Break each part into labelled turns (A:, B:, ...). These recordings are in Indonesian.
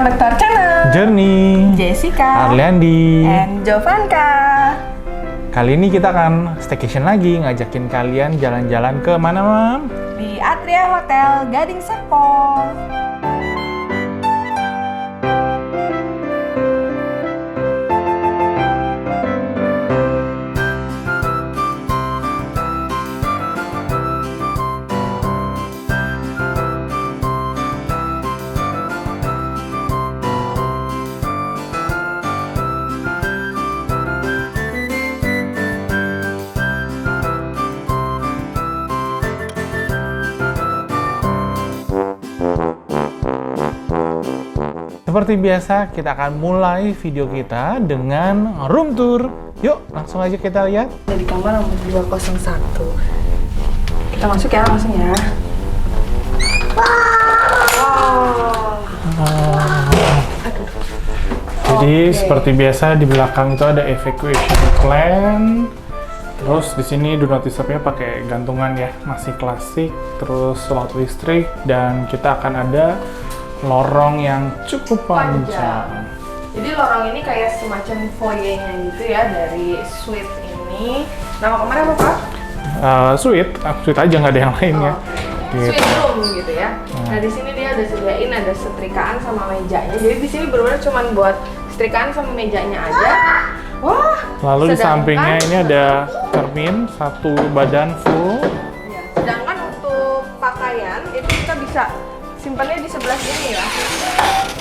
A: Welcome back to our channel.
B: Journey,
A: Jessica,
B: Arliandi,
A: and Jovanka.
B: Kali ini kita akan staycation lagi, ngajakin kalian jalan-jalan ke mana, Mam?
A: Di Atria Hotel Gading Serpong.
B: Seperti biasa, kita akan mulai video kita dengan room tour. Yuk, langsung aja kita lihat.
A: Dari kamar nomor 201. Kita masuk ya, langsung ya.
B: Jadi
A: Oke.
B: seperti biasa di belakang itu ada evacuation plan. Terus di sini do not disturb-nya pakai gantungan ya, masih klasik. Terus slot listrik dan kita akan ada lorong yang cukup panjang.
A: Jadi lorong ini kayak semacam foyer-nya gitu ya dari suite ini. Nama kamarnya apa, Pak?
B: Suite aja, nggak ada yang lainnya. Gitu.
A: Suite room gitu ya. Nah di sini dia ada sediain ada setrikaan sama mejanya. Jadi di sini benar-benar cuma buat setrikaan sama mejanya aja. Wah.
B: Lalu di
A: sedangkan-
B: sampingnya ini ada cermin, satu badan full.
A: Ya, sedangkan untuk pakaian itu kita bisa simpannya di sebelah sini ya.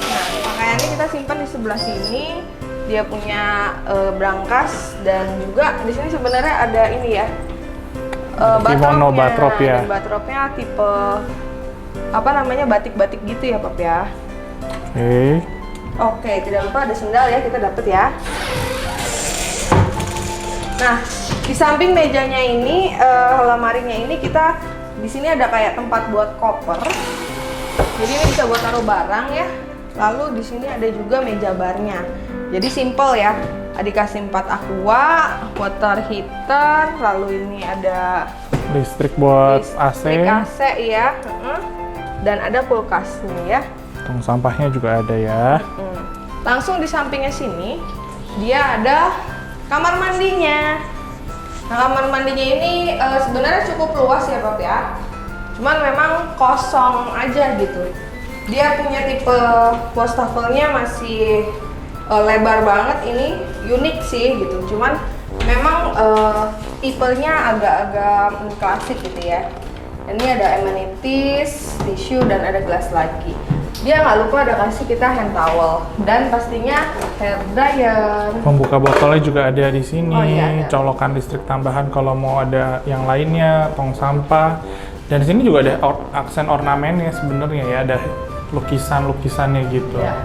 A: Nah, pakaiannya kita simpan di sebelah sini. Dia punya brankas dan juga di sini sebenarnya ada ini ya.
B: Kimono batrop ya.
A: Dan batropnya tipe apa namanya batik-batik gitu ya, Pap ya.
B: Oke.
A: Oke, tidak lupa ada sendal ya, kita dapat ya. Nah, di samping mejanya ini, lemarinya ini kita di sini ada kayak tempat buat koper. Jadi ini bisa buat taruh barang ya. Lalu di sini ada juga meja barnya. Jadi simple ya. Dikasih 4 aqua, water heater, lalu ini ada
B: Listrik buat
A: listrik
B: AC.
A: AC ya. Dan ada kulkasnya ya.
B: Tong sampahnya juga ada ya.
A: Langsung di sampingnya sini dia ada kamar mandinya. Nah, kamar mandinya ini sebenarnya cukup luas ya, Pak ya. Cuman memang kosong aja gitu. Dia punya tipe wastafelnya masih lebar banget, ini unik sih gitu. Cuman memang tipenya agak-agak klasik gitu ya. Dan ini ada amenities, tisu dan ada gelas lagi. Dia nggak lupa ada kasih kita hand towel dan pastinya hair dryer.
B: Pembuka botolnya juga ada di sini.
A: Oh, iya, ada.
B: Colokan listrik tambahan kalau mau ada yang lainnya, tong sampah. Dan di sini juga ada aksen ornamennya sebenarnya ya, ada lukisan-lukisannya gitu.
A: Ya.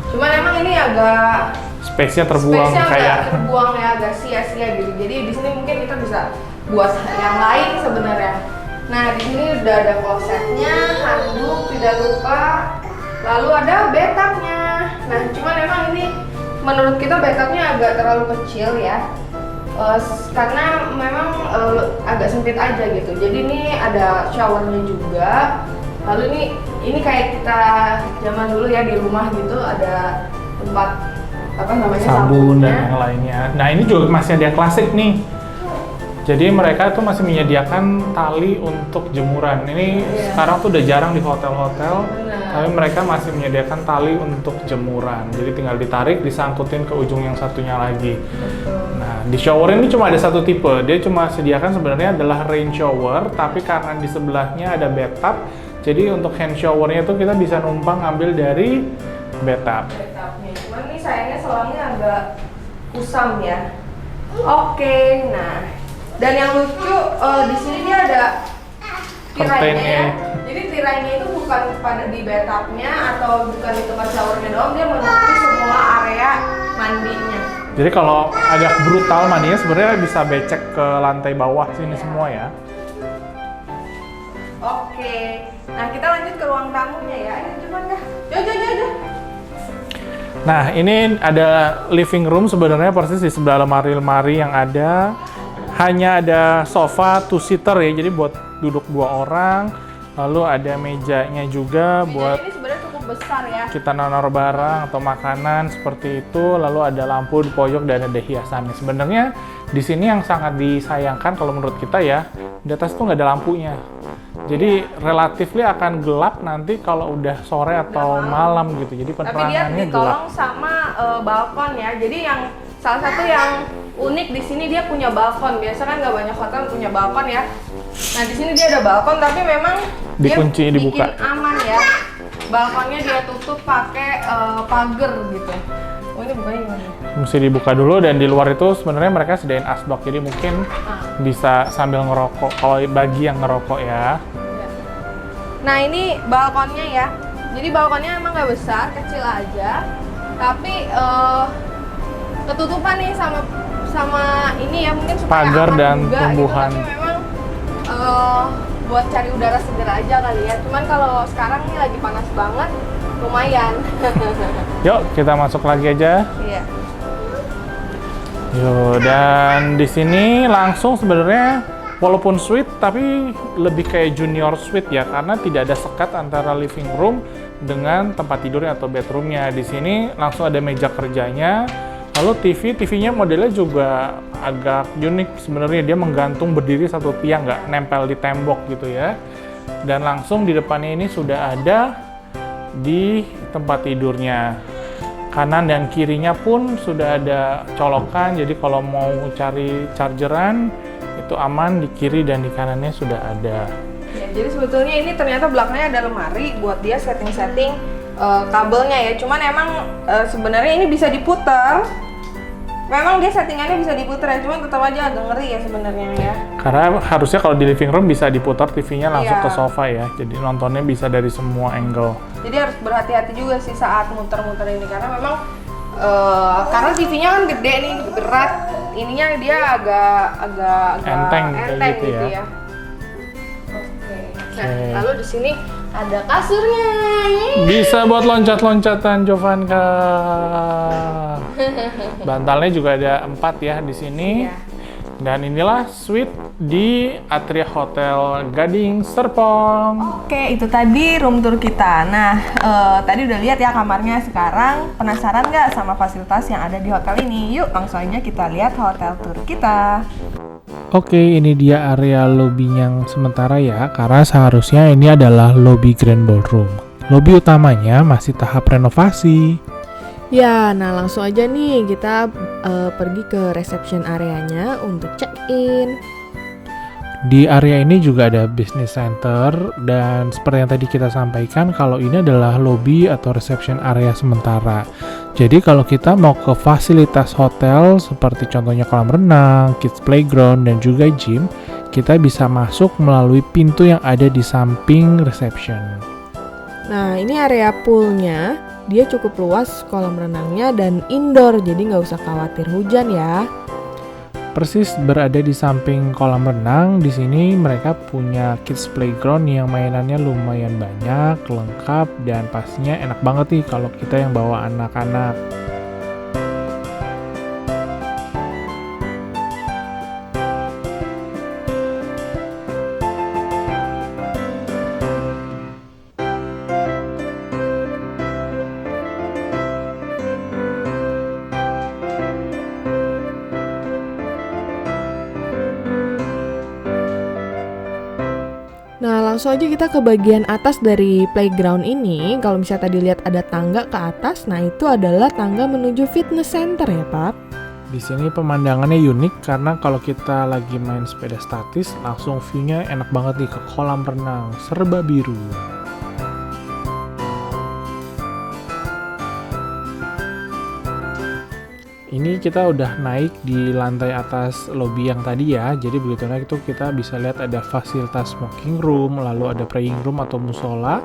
A: Cuman emang ini agak
B: Space-nya terbuang
A: space-nya
B: kayak
A: agak terbuang ya, agak sia-sia gitu. Jadi di sini mungkin kita bisa buat yang lain sebenarnya. Nah, di sini udah ada klosetnya, handuk tidak lupa. Lalu ada bathtubnya. Nah, cuman emang ini menurut kita bathtubnya agak terlalu kecil ya. Karena memang agak sempit aja gitu. Jadi ini ada showernya juga. Lalu ini kayak kita zaman dulu ya di rumah gitu, ada tempat apa namanya
B: sabun dan
A: sabunnya.
B: yang lainnya. Nah ini juga masih ada yang klasik nih. Jadi mereka tuh masih menyediakan tali untuk jemuran. Ini sekarang tuh udah jarang di hotel-hotel, tapi mereka masih menyediakan tali untuk jemuran. Jadi tinggal ditarik, disangkutin ke ujung yang satunya lagi. Nah, di shower ini cuma ada satu tipe. Dia cuma sediakan sebenarnya adalah rain shower, tapi karena di sebelahnya ada bathtub, jadi untuk hand showernya tuh kita bisa numpang ambil dari bathtub.
A: Bathtubnya. Cuman ini sayangnya selangnya agak kusam ya. Oke, nah. Dan yang lucu di sini dia ada tirainya ya.
B: Curtainnya.
A: Jadi tirainya itu bukan pada di bathtubnya atau bukan di tempat showernya doang, dia menutupi semua area mandinya.
B: Jadi kalau agak brutal mandinya sebenarnya bisa becek ke lantai bawah sini semua ya.
A: Oke, nah kita lanjut ke ruang tamunya ya. Ayo cuman dah, jo.
B: Nah ini ada living room sebenarnya persis di sebelah lemari-lemari yang ada. Hanya ada sofa 2-seater ya, jadi buat duduk 2 orang. Lalu ada mejanya juga buat
A: Ini sebenarnya cukup besar ya.
B: kita naruh barang atau makanan seperti itu, lalu ada lampu di pojok dan ada hiasannya. Sebenarnya di sini yang sangat disayangkan kalau menurut kita ya, di atas tuh nggak ada lampunya. Jadi relatifly akan gelap nanti kalau udah sore atau malam gitu. Jadi
A: Tapi dia
B: penerangannya gelap.
A: ditolong sama balkon ya. Jadi yang salah satu yang unik di sini dia punya balkon. Biasa kan nggak banyak hotel punya balkon ya. Nah di sini dia ada balkon tapi memang
B: Dikunci,
A: dia
B: dibuka.
A: bikin aman ya. Balkonnya dia tutup pakai pagar gitu. Oh ini bukanya gimana?
B: Mesti dibuka dulu, dan di luar itu sebenarnya mereka sediain asbak. Jadi mungkin bisa sambil ngerokok kalau bagi yang ngerokok ya.
A: Nah ini balkonnya ya. Jadi balkonnya emang nggak besar, kecil aja. Tapi ketutupan nih sama ini ya, mungkin supaya
B: Pagar
A: aman
B: dan
A: juga,
B: tumbuhan.
A: Gitu. Tapi memang buat cari udara segar aja kali ya. Cuman kalau sekarang nih lagi panas banget, lumayan.
B: Yuk kita masuk lagi aja.
A: Iya.
B: Yo, dan di sini langsung sebenarnya walaupun suite tapi lebih kayak junior suite ya, karena tidak ada sekat antara living room dengan tempat tidurnya atau bedroomnya. Di sini langsung ada meja kerjanya, lalu TV-nya modelnya juga agak unik sebenarnya, dia menggantung berdiri satu tiang, nggak nempel di tembok gitu ya. Dan langsung di depannya ini sudah ada di tempat tidurnya. Kanan dan kirinya pun sudah ada colokan, jadi kalau mau cari chargeran itu aman, di kiri dan di kanannya sudah ada.
A: Ya, jadi sebetulnya ini ternyata belakangnya ada lemari buat dia setting-setting kabelnya ya. Cuman emang sebenarnya ini bisa diputar. Memang dia settingannya bisa diputar ya, cuman tetap aja agak ngeri ya sebenarnya ya.
B: Karena harusnya kalau di living room bisa diputar TV-nya langsung
A: Iya.
B: ke sofa ya, jadi nontonnya bisa dari semua angle.
A: Jadi harus berhati-hati juga sih saat muter-muter ini, karena memang karena TV-nya kan gede nih, berat. Ininya dia agak
B: Enteng kayak gitu ya.
A: Oke. Nah,
B: Oke.
A: lalu di sini ada kasurnya. Yeay.
B: Bisa buat loncat-loncatan Jovanka. Bantalnya juga ada 4 ya di sini.
A: Iya.
B: Dan inilah suite di Atria Hotel Gading Serpong.
A: Oke, itu tadi room tour kita. Nah, tadi udah lihat ya kamarnya. Sekarang penasaran nggak sama fasilitas yang ada di hotel ini? Yuk, langsung aja kita lihat hotel tour kita.
B: Oke, ini dia area lobby yang sementara ya, karena seharusnya ini adalah lobby Grand Ballroom. Lobby utamanya masih tahap renovasi.
A: Ya, nah langsung aja nih kita pergi ke reception areanya untuk check-in.
B: Di area ini juga ada business center, dan seperti yang tadi kita sampaikan, kalau ini adalah lobby atau reception area sementara. Jadi kalau kita mau ke fasilitas hotel seperti contohnya kolam renang, kids playground, dan juga gym, kita bisa masuk melalui pintu yang ada di samping reception.
A: Nah, ini area poolnya, dia cukup luas kolam renangnya dan indoor, jadi nggak usah khawatir hujan ya.
B: Persis berada di samping kolam renang. Di sini mereka punya kids playground yang mainannya lumayan banyak, lengkap, dan pastinya enak banget nih kalau kita yang bawa anak-anak.
C: Nah, langsung aja kita ke bagian atas dari playground ini. Kalau misalnya tadi lihat ada tangga ke atas, nah itu adalah tangga menuju fitness center ya, Pak.
B: Di sini pemandangannya unik karena kalau kita lagi main sepeda statis, langsung view-nya enak banget nih ke kolam renang serba biru. Ini kita udah naik di lantai atas lobby yang tadi ya. Jadi begitu naik itu kita bisa lihat ada fasilitas smoking room, lalu ada praying room atau musola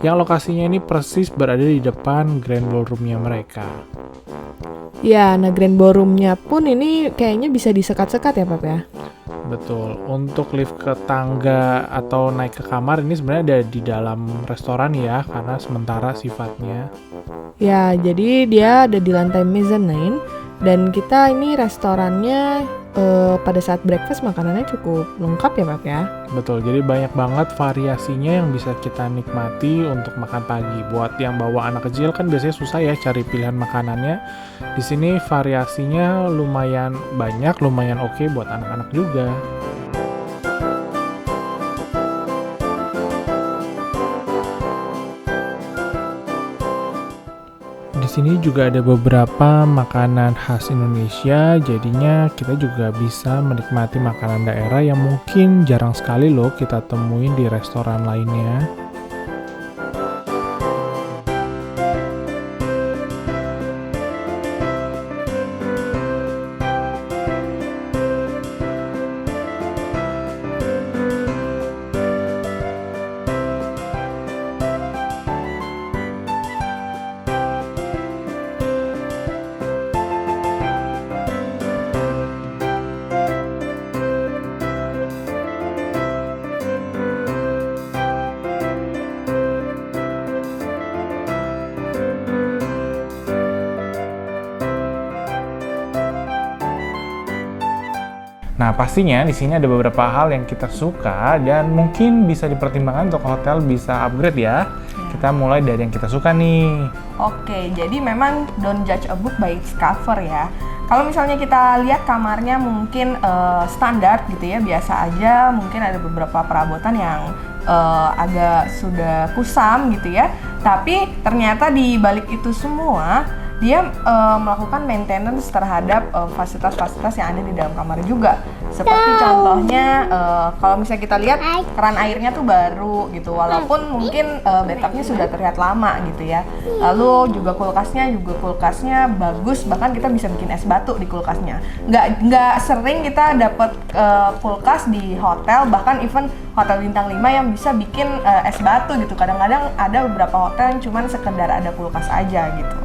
B: yang lokasinya ini persis berada di depan grand ballroom-nya mereka.
C: Ya, nah grand ballroom-nya pun ini kayaknya bisa disekat-sekat ya, Pak ya.
B: Betul. Untuk lift ke tangga atau naik ke kamar ini sebenarnya ada di dalam restoran ya, karena sementara sifatnya.
C: Ya, jadi dia ada di lantai mezzanine. Dan kita ini restorannya pada saat breakfast makanannya cukup lengkap ya Pak ya.
B: Betul, jadi banyak banget variasinya yang bisa kita nikmati untuk makan pagi. Buat yang bawa anak kecil kan biasanya susah ya cari pilihan makanannya. Di sini variasinya lumayan banyak, lumayan oke buat anak-anak juga. Di sini juga ada beberapa makanan khas Indonesia, jadinya kita juga bisa menikmati makanan daerah yang mungkin jarang sekali loh kita temuin di restoran lainnya. Nah, pastinya di sini ada beberapa hal yang kita suka dan mungkin bisa dipertimbangkan untuk hotel bisa upgrade ya. Kita mulai dari yang kita suka nih.
A: Oke, jadi memang don't judge a book by its cover ya. Kalau misalnya kita lihat kamarnya mungkin standar gitu ya, biasa aja, mungkin ada beberapa perabotan yang agak sudah kusam gitu ya. Tapi ternyata di balik itu semua, dia melakukan maintenance terhadap fasilitas-fasilitas yang ada di dalam kamar juga. Seperti contohnya, kalau misalnya kita lihat keran airnya tuh baru gitu, walaupun mungkin bathtubnya sudah terlihat lama gitu ya. Lalu juga kulkasnya bagus, bahkan kita bisa bikin es batu di kulkasnya. Nggak sering kita dapat kulkas di hotel, bahkan even hotel bintang 5 yang bisa bikin es batu gitu. Kadang-kadang ada beberapa hotel yang cuman sekedar ada kulkas aja gitu.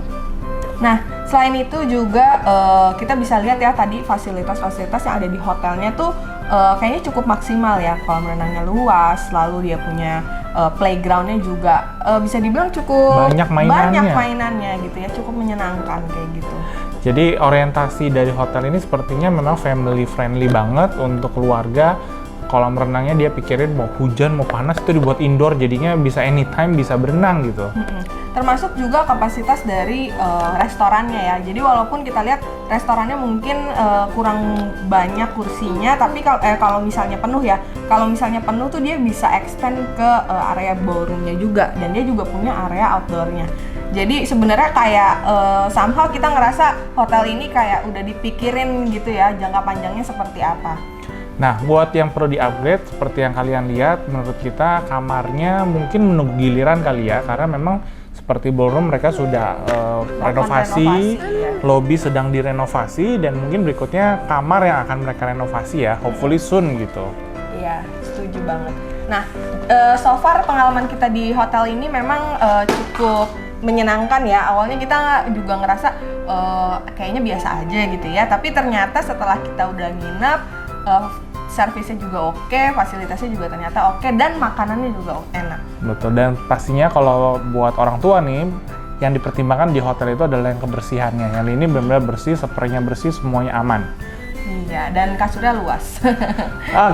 A: Nah, selain itu juga kita bisa lihat ya tadi fasilitas-fasilitas yang ada di hotelnya tuh kayaknya cukup maksimal ya. Kolam renangnya luas, lalu dia punya playgroundnya juga bisa dibilang cukup
B: Banyak mainannya
A: gitu ya, cukup menyenangkan kayak gitu.
B: Jadi orientasi dari hotel ini sepertinya memang family friendly banget untuk keluarga. Kolam renangnya dia pikirin mau hujan mau panas itu dibuat indoor, jadinya bisa anytime bisa berenang gitu.
A: Termasuk juga kapasitas dari restorannya ya. Jadi walaupun kita lihat restorannya mungkin kurang banyak kursinya, tapi kalau misalnya penuh ya, kalau misalnya penuh tuh dia bisa extend ke area ballroomnya juga, dan dia juga punya area outdoornya. Jadi sebenarnya kayak somehow kita ngerasa hotel ini kayak udah dipikirin gitu ya, jangka panjangnya seperti apa.
B: Nah, buat yang perlu di-upgrade, seperti yang kalian lihat, menurut kita kamarnya mungkin menunggu giliran kali ya, karena memang seperti ballroom mereka sudah renovasi, lobby sedang direnovasi, dan mungkin berikutnya kamar yang akan mereka renovasi ya, hopefully soon gitu.
A: Iya, setuju banget. Nah, so far pengalaman kita di hotel ini memang cukup menyenangkan ya. Awalnya kita juga ngerasa kayaknya biasa aja gitu ya, tapi ternyata setelah kita udah nginep, servisnya juga oke, fasilitasnya juga ternyata oke, dan makanannya juga enak.
B: Betul, dan pastinya kalau buat orang tua nih, yang dipertimbangkan di hotel itu adalah yang kebersihannya. Yang ini benar-benar bersih, spraynya bersih, semuanya aman.
A: Iya, dan kasurnya luas.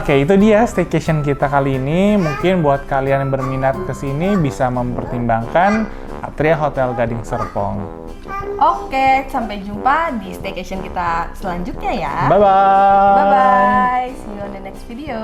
B: Oke, itu dia staycation kita kali ini. Mungkin buat kalian yang berminat ke sini bisa mempertimbangkan Atria Hotel Gading Serpong.
A: Oke, sampai jumpa di staycation kita selanjutnya ya.
B: Bye-bye!
A: Bye-bye! See you on the next video.